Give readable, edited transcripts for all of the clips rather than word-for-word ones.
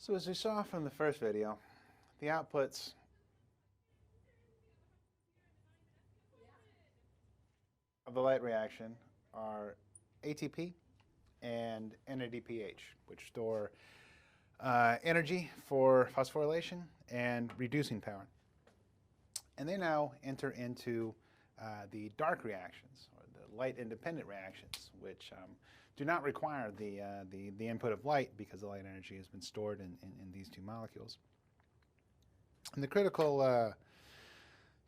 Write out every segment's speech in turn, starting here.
So as we saw from the first video, the outputs of the light reaction are ATP and NADPH, which store energy for phosphorylation and reducing power. And they now enter into the dark reactions, or the light-independent reactions, which do not require the input of light because the light energy has been stored in these two molecules. And the critical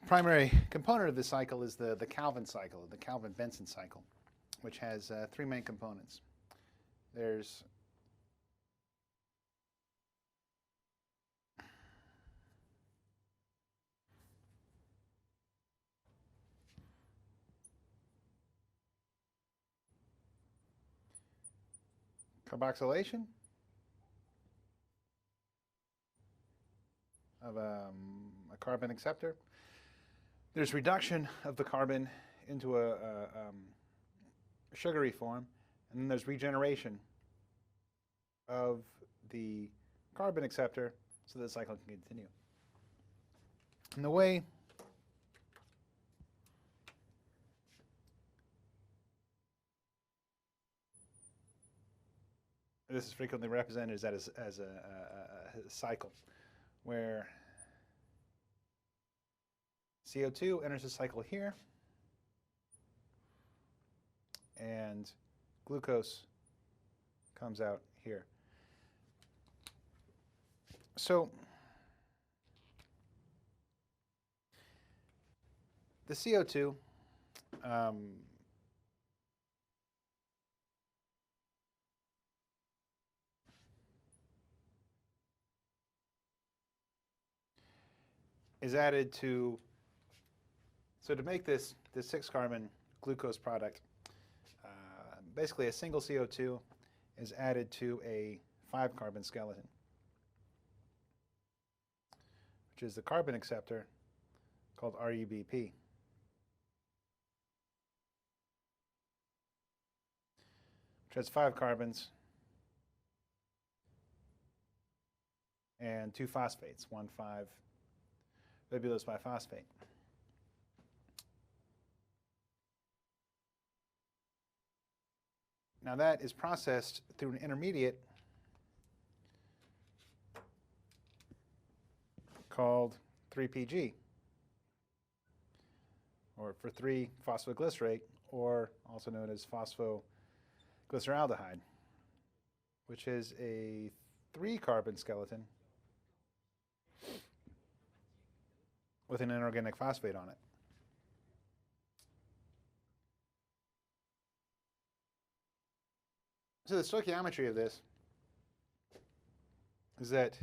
primary component of this cycle is the Calvin cycle, the Calvin-Benson cycle, which has three main components. There's carboxylation of a carbon acceptor. There's reduction of the carbon into a sugary form, and then there's regeneration of the carbon acceptor so the cycle can continue. And the way this is frequently represented is that as a cycle where CO2 enters the cycle here, and glucose comes out here. So the CO2 is added to, so to make this 6-carbon glucose product, basically a single CO2 is added to a 5-carbon skeleton, which is the carbon acceptor called RUBP. Which has 5 carbons and 2 phosphates, 1,5-ribulose biphosphate. Now that is processed through an intermediate called 3-PG, or for 3-phosphoglycerate, or also known as phosphoglyceraldehyde, which is a 3-carbon skeleton with an inorganic phosphate on it. So the stoichiometry of this is that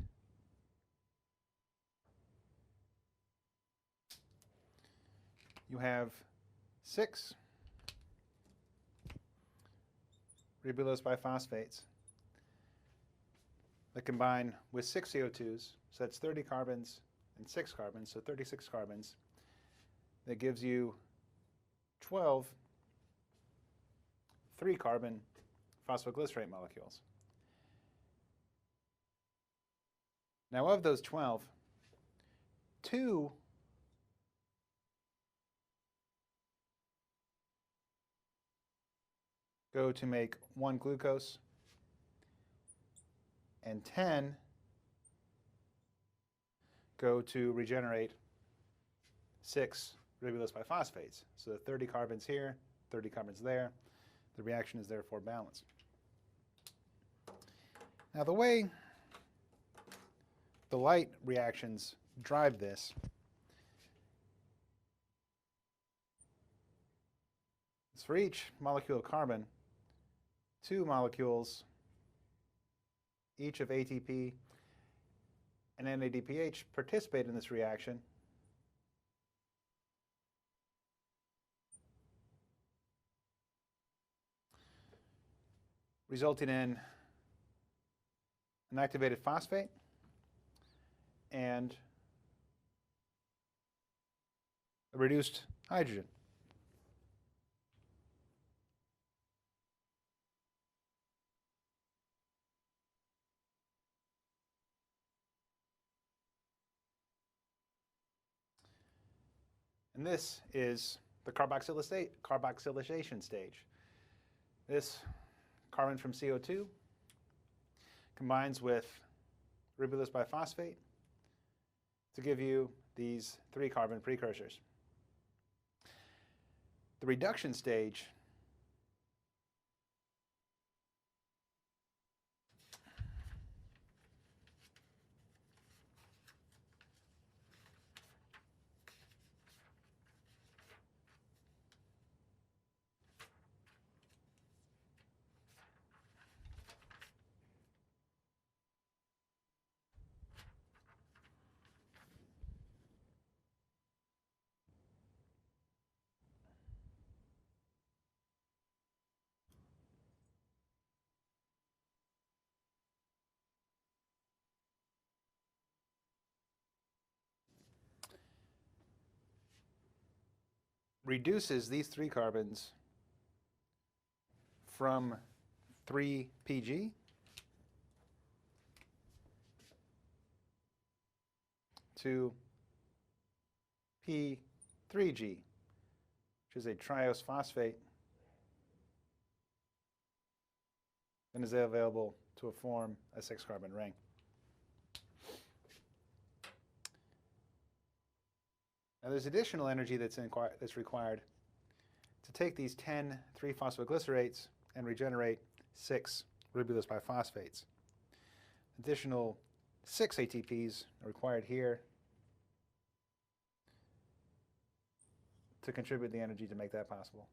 you have 6 ribulose biphosphates that combine with 6 CO2s, so that's 30 carbons and 6 carbons, so 36 carbons. That gives you 12 3-carbon phosphoglycerate molecules. Now of those 12, 2 go to make 1 glucose, and 10 go to regenerate 6 ribulose biphosphates. So 30 carbons here, 30 carbons there. The reaction is therefore balanced. Now the way the light reactions drive this is for each molecule of carbon, 2 molecules, each of ATP and NADPH, participate in this reaction. Resulting in an activated phosphate and a reduced hydrogen. And this is the carboxylation stage. This carbon from CO2 combines with ribulose biphosphate to give you these 3 carbon precursors. The reduction stage reduces these 3 carbons from 3PG to P3G, which is a triose phosphate, and is available to form a 6-carbon ring. Now there's additional energy that's required to take these 10 3-phosphoglycerates and regenerate 6 ribulose biphosphates. Additional 6 ATPs are required here to contribute the energy to make that possible.